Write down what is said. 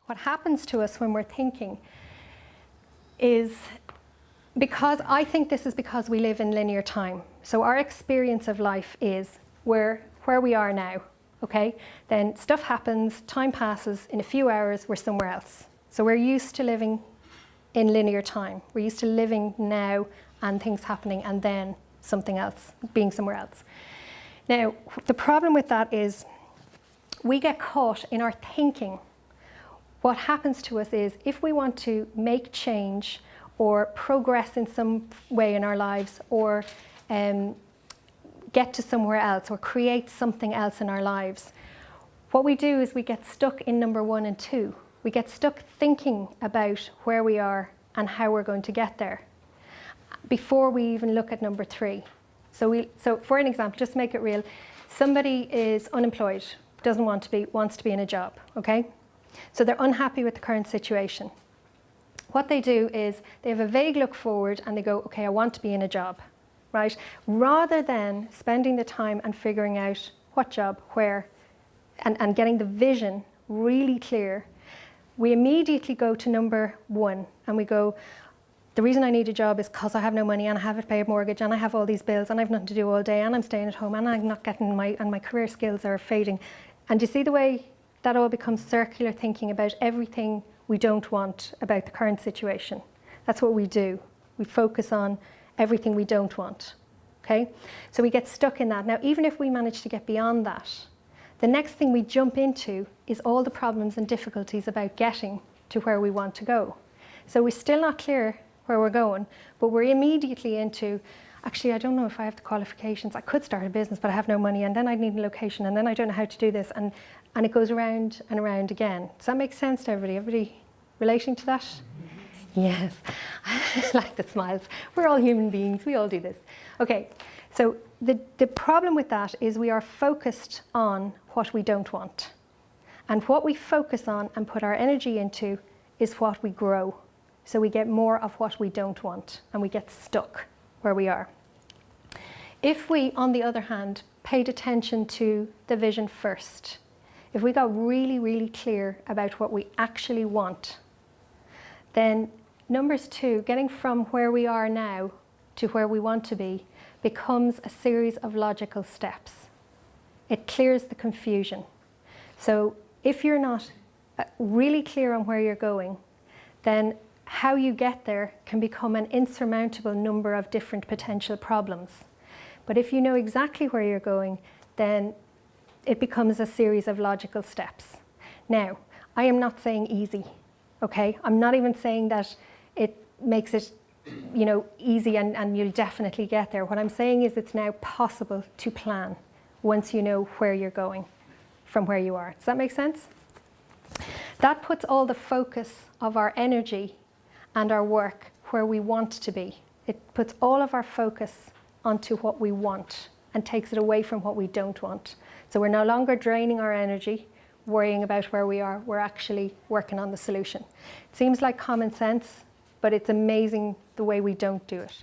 what happens to us when we're thinking is, because I think this is because we live in linear time. So our experience of life is where we are now, okay? Then stuff happens, time passes, in a few hours we're somewhere else. So we're used to living in linear time. We're used to living now and things happening and then something else, being somewhere else. Now, the problem with that is we get caught in our thinking. What happens to us is if we want to make change or progress in some way in our lives or get to somewhere else or create something else in our lives, what we do is we get stuck in number 1 and 2. We get stuck thinking about where we are and how we're going to get there before we even look at number 3. So for an example, just to make it real, somebody is unemployed, wants to be in a job, okay? So they're unhappy with the current situation. What they do is they have a vague look forward and they go, okay, I want to be in a job, right? Rather than spending the time and figuring out what job, where, and getting the vision really clear, we immediately go to number 1 and we go, the reason I need a job is because I have no money and I have to pay a mortgage and I have all these bills and I have nothing to do all day and I'm staying at home and I'm not getting my career skills are fading. And you see the way that all becomes circular thinking about everything we don't want about the current situation. That's what we do. We focus on everything we don't want, okay? So we get stuck in that. Now, even if we manage to get beyond that, the next thing we jump into is all the problems and difficulties about getting to where we want to go. So we're still not clear where we're going, but we're immediately into, actually, I don't know if I have the qualifications. I could start a business, but I have no money, and then I need a location, and then I don't know how to do this, and it goes around and around again. Does that make sense to everybody? Everybody relating to that? Yes, I like the smiles. We're all human beings, we all do this. Okay, so the problem with that is we are focused on what we don't want. And what we focus on and put our energy into is what we grow. So we get more of what we don't want, and we get stuck where we are. If we, on the other hand, paid attention to the vision first, if we got really, really clear about what we actually want, then numbers 2, getting from where we are now to where we want to be, becomes a series of logical steps. It clears the confusion. So if you're not really clear on where you're going, then how you get there can become an insurmountable number of different potential problems. But if you know exactly where you're going, then it becomes a series of logical steps. Now, I am not saying easy, okay? I'm not even saying that it makes it, easy and you'll definitely get there. What I'm saying is it's now possible to plan once you know where you're going from where you are. Does that make sense? That puts all the focus of our energy and our work where we want to be. It puts all of our focus onto what we want and takes it away from what we don't want. So we're no longer draining our energy, worrying about where we are. We're actually working on the solution. It seems like common sense, but it's amazing the way we don't do it.